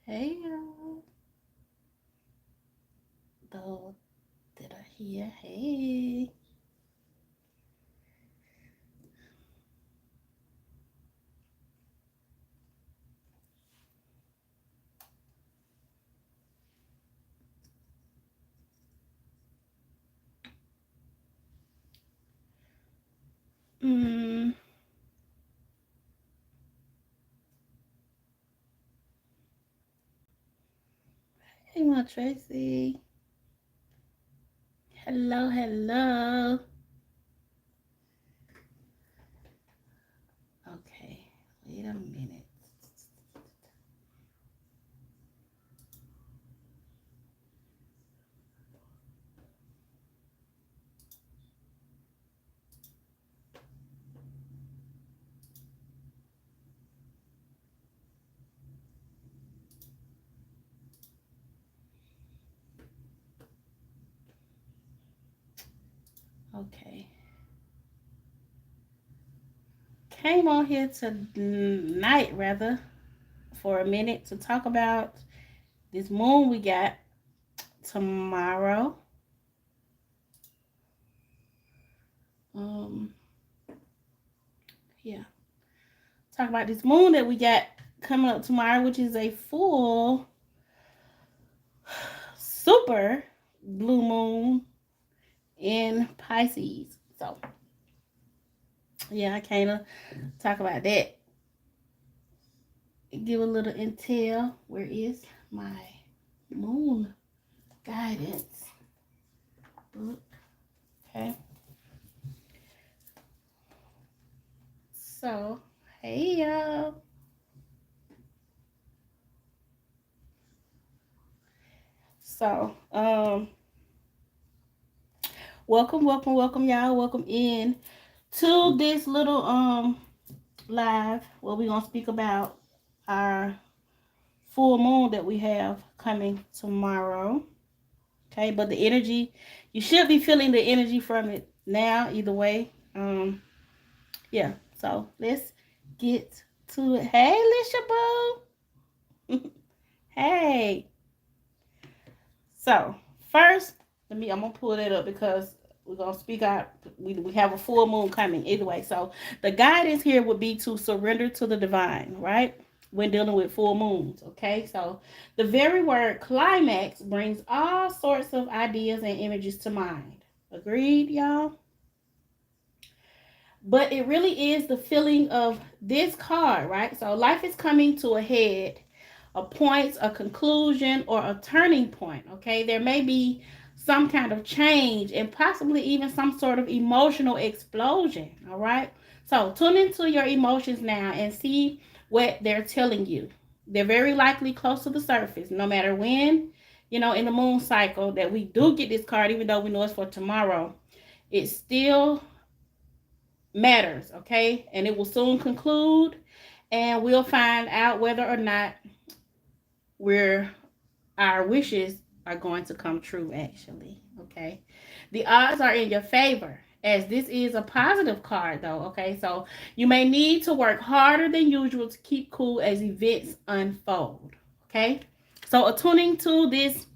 Hey, y'all. Though, did I hear? Hey. Mm. Hey, my Tracy. Hello, hello. Okay, wait a minute. Okay. Came on here tonight, rather, for a minute to talk about this moon we got tomorrow. Um, yeah. Talk about this moon that we got coming up tomorrow, which is a full super blue moon in Pisces. So, yeah, I kind of talk about that. Give a little intel. Where is my moon guidance book? Okay. So, hey y'all. So, welcome y'all. Welcome in to this little live where we're gonna speak about our full moon that we have coming tomorrow. Okay, but the energy, you should be feeling the energy from it now, either way. Yeah, so let's get to it. Hey, Lisha Boo. Hey. So, first, I'm going to pull that up because we're going to speak out. We have a full moon coming either way. So, the guidance here would be to surrender to the divine, right? When dealing with full moons, okay? So, the very word climax brings all sorts of ideas and images to mind. Agreed, y'all? But it really is the feeling of this card, right? So life is coming to a head, a point, a conclusion, or a turning point. Okay, there may be some kind of change and possibly even some sort of emotional explosion. All right, so tune into your emotions now and see what they're telling you. They're very likely close to the surface, no matter when, in the moon cycle that we do get this card, even though we know it's for tomorrow. It's still matters, okay? And it will soon conclude, and we'll find out whether or not we're our wishes are going to come true, actually, okay? The odds are in your favor, as this is a positive card, though, okay? So you may need to work harder than usual to keep cool as events unfold, okay? So attuning to this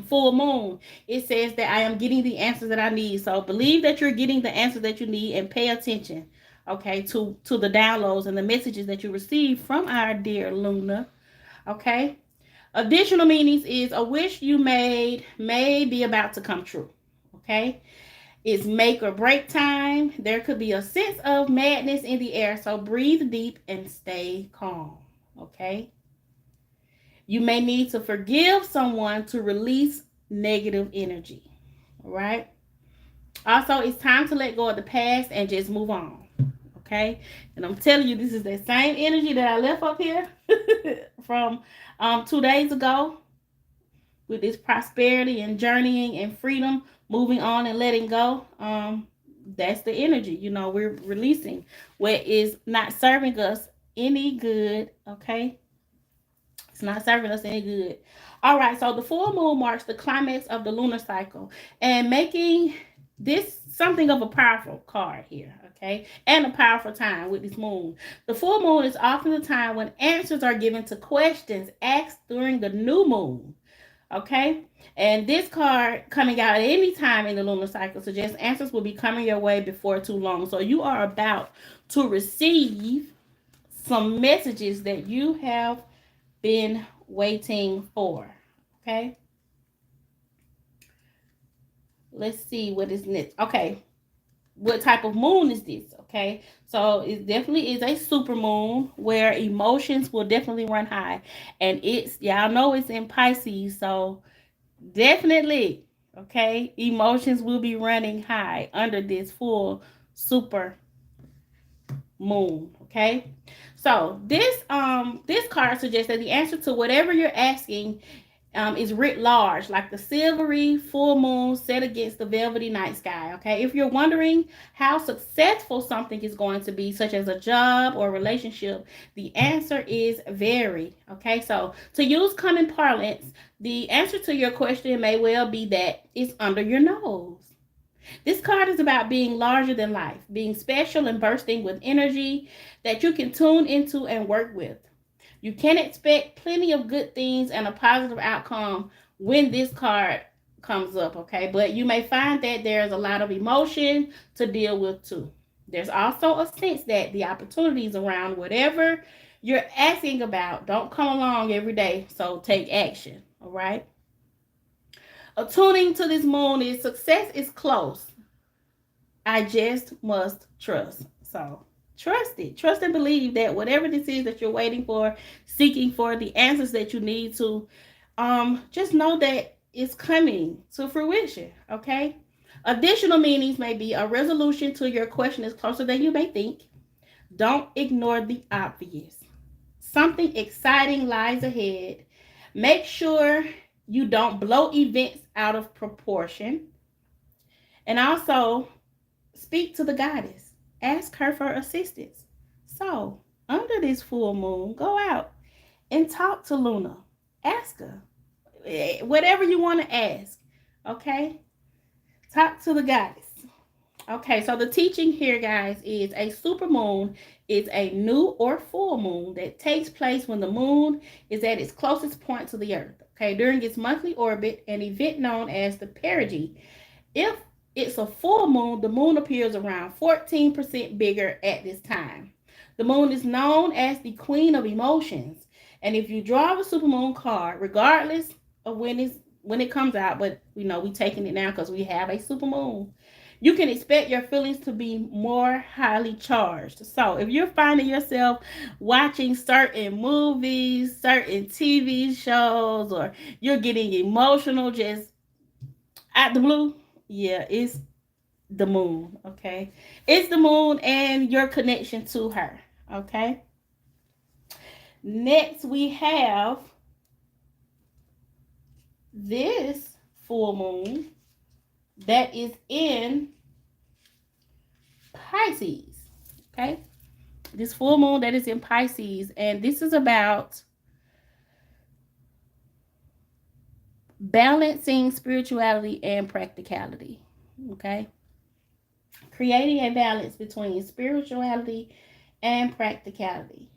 full moon, it says that I am getting the answers that I need. So believe that you're getting the answers that you need and pay attention, okay, to the downloads and the messages that you receive from our dear Luna, okay? Additional meanings is a wish you made may be about to come true, okay? It's make or break time. There could be a sense of madness in the air, so breathe deep and stay calm, okay? You may need to forgive someone to release negative energy. All right. Also, it's time to let go of the past and just move on. Okay. And I'm telling you, this is the same energy that I left up here from 2 days ago with this prosperity and journeying and freedom, moving on and letting go. That's the energy. We're releasing what is not serving us any good. Okay. It's not serving us any good. All right, so the full moon marks the climax of the lunar cycle and making this something of a powerful card here, okay? And a powerful time with this moon. The full moon is often the time when answers are given to questions asked during the new moon, okay? And this card coming out at any time in the lunar cycle suggests answers will be coming your way before too long. So you are about to receive some messages that you have been waiting for, okay? Let's see what is next. Okay, what type of moon is this? Okay, so it definitely is a super moon where emotions will definitely run high, and it's, y'all know, it's in Pisces, so definitely, okay, emotions will be running high under this full super moon. Okay, so this card suggests that the answer to whatever you're asking is writ large, like the silvery full moon set against the velvety night sky. Okay, if you're wondering how successful something is going to be, such as a job or relationship, the answer is very. Okay, so to use common parlance, the answer to your question may well be that it's under your nose. This card is about being larger than life, being special and bursting with energy that you can tune into and work with. You can expect plenty of good things and a positive outcome when this card comes up, okay? But you may find that there's a lot of emotion to deal with too. There's also a sense that the opportunities around whatever you're asking about don't come along every day, so take action, all right? Attuning to this moon is success is close. I just must trust. So trust it. Trust and believe that whatever this is that you're waiting for, seeking for, the answers that you need to, just know that it's coming to fruition. Okay. Additional meanings may be a resolution to your question is closer than you may think. Don't ignore the obvious. Something exciting lies ahead. Make sure you don't blow events out of proportion. And also, speak to the goddess. Ask her for assistance. So, under this full moon, go out and talk to Luna. Ask her. Whatever you want to ask. Okay? Talk to the goddess. Okay, so the teaching here, guys, is a super moon is a new or full moon that takes place when the moon is at its closest point to the earth. Okay, during its monthly orbit, an event known as the perigee. If it's a full moon, the moon appears around 14% bigger at this time. The moon is known as the queen of emotions. And if you draw the supermoon card, regardless of when it comes out, but we taking it now because we have a supermoon, you can expect your feelings to be more highly charged. So if you're finding yourself watching certain movies, certain TV shows, or you're getting emotional just out the blue, yeah, it's the moon, okay? It's the moon and your connection to her, okay? Next, we have this full moon that is in Pisces, okay? This full moon that is in Pisces, and this is about balancing spirituality and practicality, okay? Creating a balance between spirituality and practicality.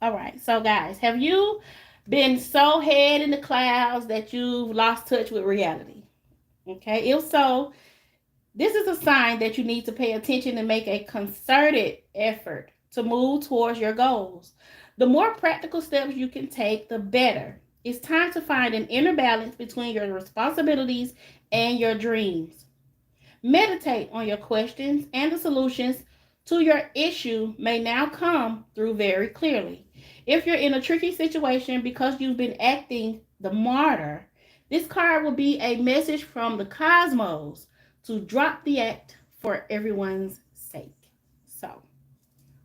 All right, so guys, have you been so head in the clouds that you've lost touch with reality? Okay, if so, this is a sign that you need to pay attention and make a concerted effort to move towards your goals. The more practical steps you can take, the better. It's time to find an inner balance between your responsibilities and your dreams. Meditate on your questions, and the solutions to your issue may now come through very clearly. If you're in a tricky situation because you've been acting the martyr, this card will be a message from the cosmos to drop the act for everyone's sake. So,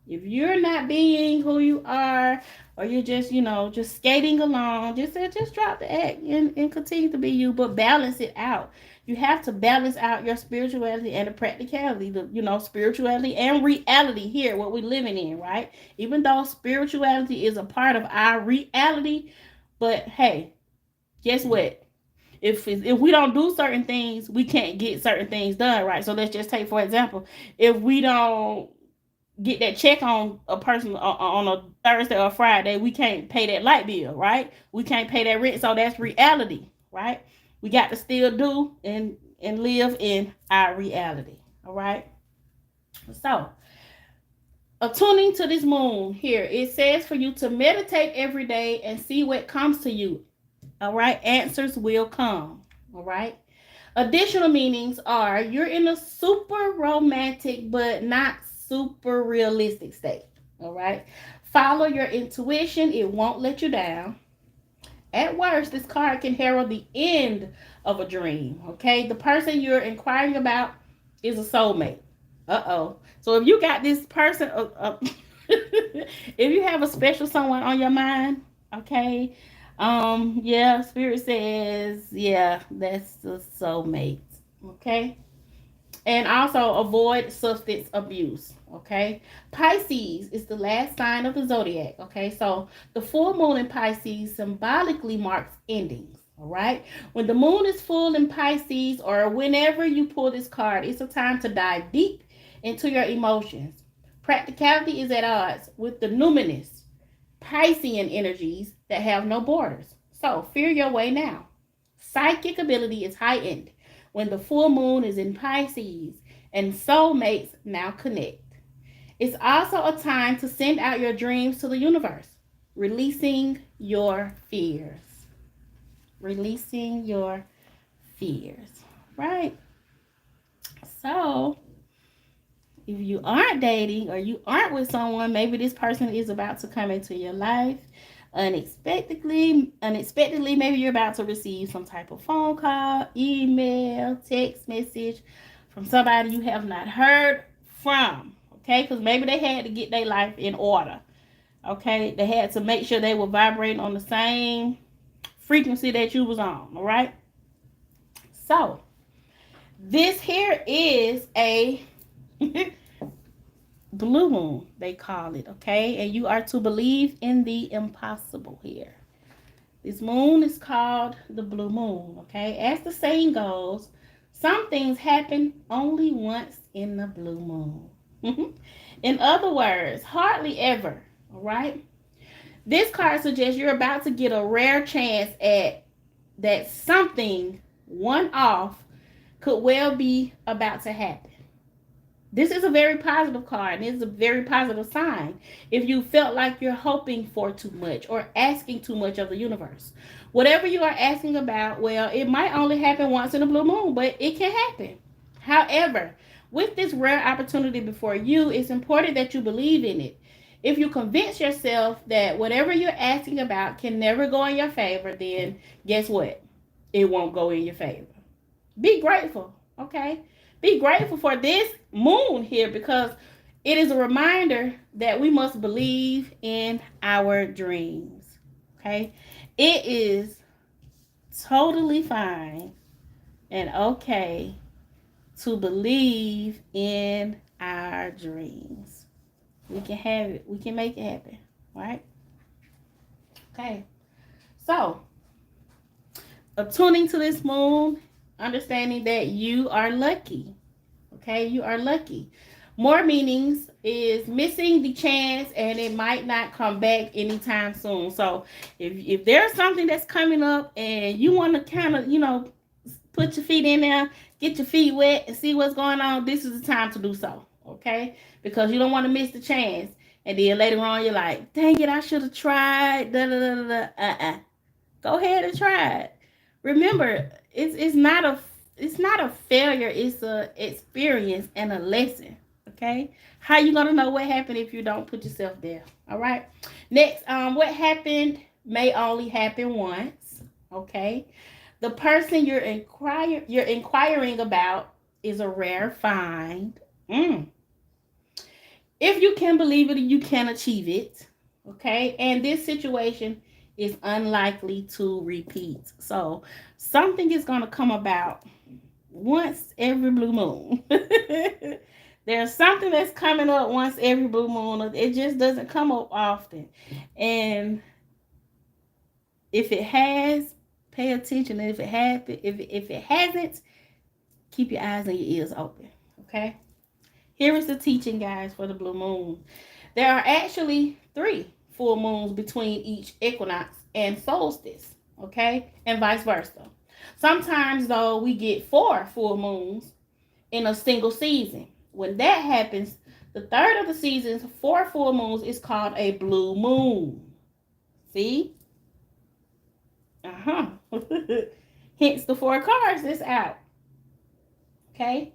if you're not being who you are, or you're just, just skating along, just drop the act and continue to be you, but balance it out. You have to balance out your spirituality and the practicality, spirituality and reality here, what we're living in, right? Even though spirituality is a part of our reality, but hey, guess what? if we don't do certain things, we can't get certain things done, right? So let's just take for example, if we don't get that check on a person on a Thursday or Friday, we can't pay that light bill, right? We can't pay that rent. So that's reality, right? We got to still do and live in our reality. All right. So attuning to this moon here, it says for you to meditate every day and see what comes to you. All right. Answers will come. All right. Additional meanings are you're in a super romantic but not super realistic state. All right. Follow your intuition, it won't let you down. At worst, this card can herald the end of a dream. Okay. The person you're inquiring about is a soulmate. Uh-oh. So if you got this person, if you have a special someone on your mind, okay, yeah, spirit says, yeah, that's the soulmate. Okay. And also avoid substance abuse. Okay. Pisces is the last sign of the zodiac. Okay. So the full moon in Pisces symbolically marks endings. All right. When the moon is full in Pisces, or whenever you pull this card, it's a time to dive deep into your emotions. Practicality is at odds with the numinous Piscean energies that have no borders. So fear your way now. Psychic ability is heightened when the full moon is in Pisces and soulmates now connect. It's also a time to send out your dreams to the universe, releasing your fears. Releasing your fears, right? So, if you aren't dating or you aren't with someone, maybe this person is about to come into your life unexpectedly. Maybe you're about to receive some type of phone call, email, text message from somebody you have not heard from. Okay, because maybe they had to get their life in order. Okay, they had to make sure they were vibrating on the same frequency that you was on. All right. So this here is a blue moon, they call it. Okay, and you are to believe in the impossible here. This moon is called the blue moon. Okay, as the saying goes, some things happen only once in the blue moon. In other words, hardly ever. All right. This card suggests you're about to get a rare chance at that something one off could well be about to happen. This is a very positive card, and it's a very positive sign if you felt like you're hoping for too much or asking too much of the universe. Whatever you are asking about, well, it might only happen once in a blue moon, but it can happen. However, with this rare opportunity before you, it's important that you believe in it. If you convince yourself that whatever you're asking about can never go in your favor, then guess what? It won't go in your favor. Be grateful, okay? Be grateful for this moon here because it is a reminder that we must believe in our dreams, okay? It is totally fine and okay to believe in our dreams. We can have it. We can make it happen, right? Okay. So, attuning to this moon, understanding that you are lucky. Okay, you are lucky. More meanings is missing the chance and it might not come back anytime soon. So if there's something that's coming up and you want to kind of, put your feet in there, get your feet wet and see what's going on, this is the time to do so. Okay? Because you don't want to miss the chance. And then later on you're like, dang it, I should have tried. Da, da, da, da, da. Go ahead and try it. Remember, it's not a failure, it's a experience and a lesson. Okay, how you gonna know what happened if you don't put yourself there? All right. Next, what happened may only happen once. Okay, the person you're inquiring about is a rare find. If you can believe it, you can achieve it. Okay, and this situation is unlikely to repeat. So something is going to come about once every blue moon. There's something that's coming up once every blue moon. It just doesn't come up often. And if it has, Pay attention. And if it hasn't, keep your eyes and your ears open. Okay? Here is the teaching, guys, for the blue moon. There are actually 3 full moons between each equinox and solstice. Okay? And vice versa. Sometimes, though, we get 4 full moons in a single season. When that happens, the third of the season's 4 full moons is called a blue moon. See? Uh-huh. Hence the 4 cards that's out. Okay?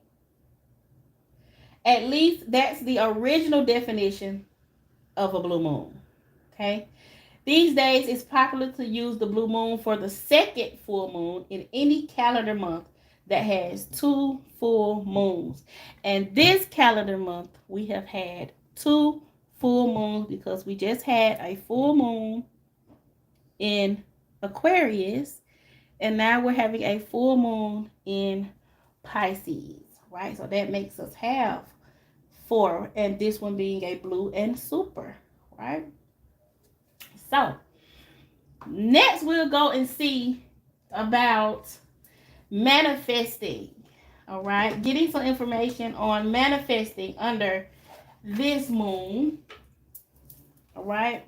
At least that's the original definition of a blue moon. Okay? These days, it's popular to use the blue moon for the second full moon in any calendar month that has 2 full moons. And this calendar month, we have had 2 full moons because we just had a full moon in Aquarius, and now we're having a full moon in Pisces, right? So that makes us have 4, and this one being a blue and super, right? So next we'll go and see about manifesting. All right, getting some information on manifesting under this moon. All right,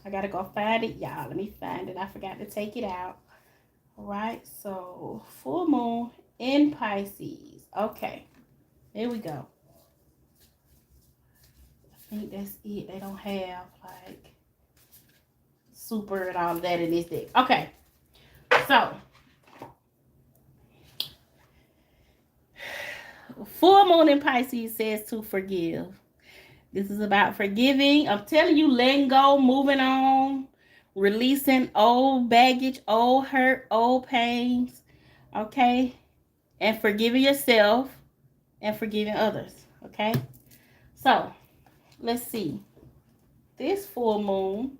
I gotta go find it, y'all. Let me find it. I forgot to take it out. All right, so full moon in Pisces. Okay, here we go. I think that's it. They don't have like super and all of that in this deck. Okay, so full moon in Pisces says to forgive. This is about forgiving. I'm telling you, letting go, moving on, releasing old baggage, old hurt, old pains. Okay? And forgiving yourself and forgiving others. Okay? So, let's see. This full moon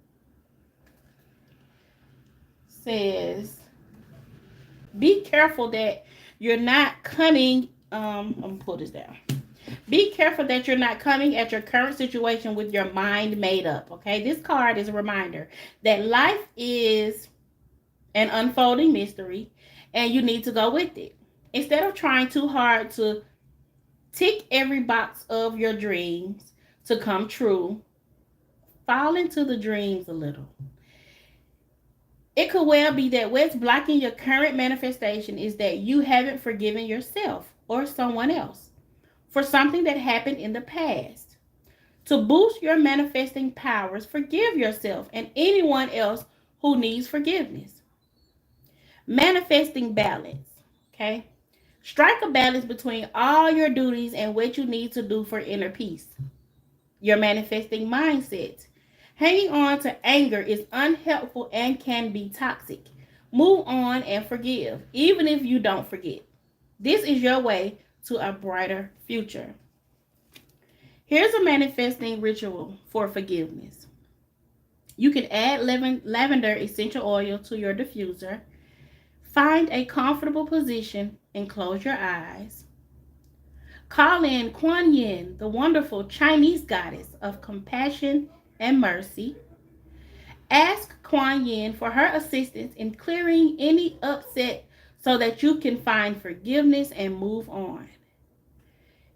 says, be careful that you're not coming. I'm going to pull this down. Be careful that you're not coming at your current situation with your mind made up, okay? This card is a reminder that life is an unfolding mystery and you need to go with it. Instead of trying too hard to tick every box of your dreams to come true, fall into the dreams a little. It could well be that what's blocking your current manifestation is that you haven't forgiven yourself or someone else for something that happened in the past. To boost your manifesting powers, forgive yourself and anyone else who needs forgiveness. Manifesting balance, okay? Strike a balance between all your duties and what you need to do for inner peace. Your manifesting mindset. Hanging on to anger is unhelpful and can be toxic. Move on and forgive, even if you don't forget. This is your way to a brighter future. Here's a manifesting ritual for forgiveness. You can add lavender essential oil to your diffuser. Find a comfortable position and close your eyes. Call in Kuan Yin, the wonderful Chinese goddess of compassion and mercy. Ask Kuan Yin for her assistance in clearing any upset so that you can find forgiveness and move on.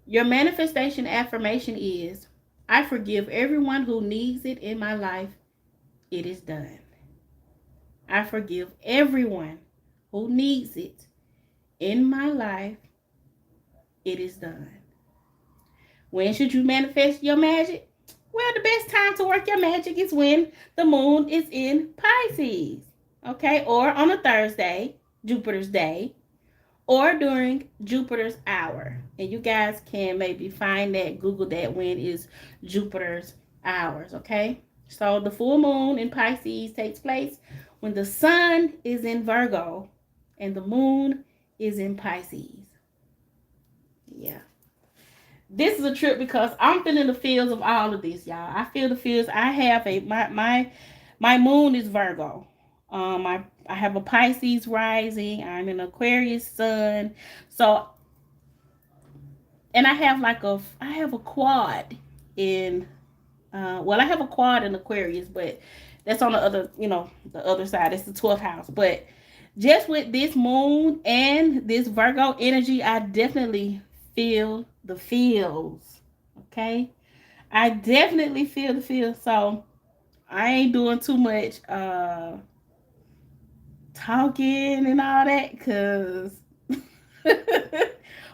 Your manifestation affirmation is, I forgive everyone who needs it in my life. It is done. I forgive everyone who needs it in my life. It is done. When should you manifest your magic? Well, the best time to work your magic is when the moon is in Pisces. Okay, or on a Thursday, Jupiter's day, or during Jupiter's hour. And you guys can maybe find that, Google that, when is Jupiter's hours, okay? So the full moon in Pisces takes place when the sun is in Virgo and the moon is in Pisces. Yeah. This is a trip because I'm feeling the feels of all of this, y'all. I feel the feels. I have my moon is Virgo. I have a Pisces rising. I'm an Aquarius sun. So, and I have a quad in, I have a quad in Aquarius, but that's on the other, the other side. It's the 12th house. But just with this moon and this Virgo energy, I definitely feel the feels. Okay. I definitely feel the feels. So I ain't doing too much talking and all that because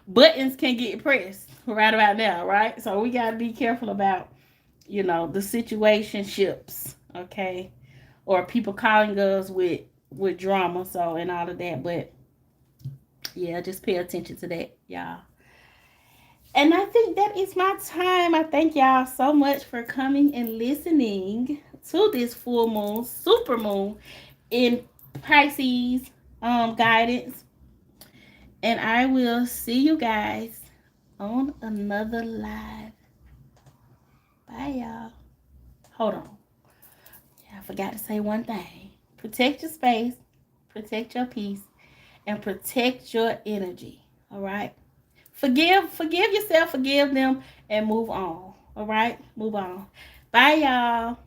buttons can get pressed right about now, right? So we gotta be careful about, the situationships, okay? Or people calling us with drama, so and all of that. But yeah, just pay attention to that, y'all. And I think that is my time. I thank y'all so much for coming and listening to this full moon, super moon in Pisces guidance. And I will see you guys on another live. Bye, y'all. Hold on. I forgot to say one thing. Protect your space, protect your peace, and protect your energy. All right. Forgive yourself, forgive them, and move on. All right. Move on. Bye, y'all.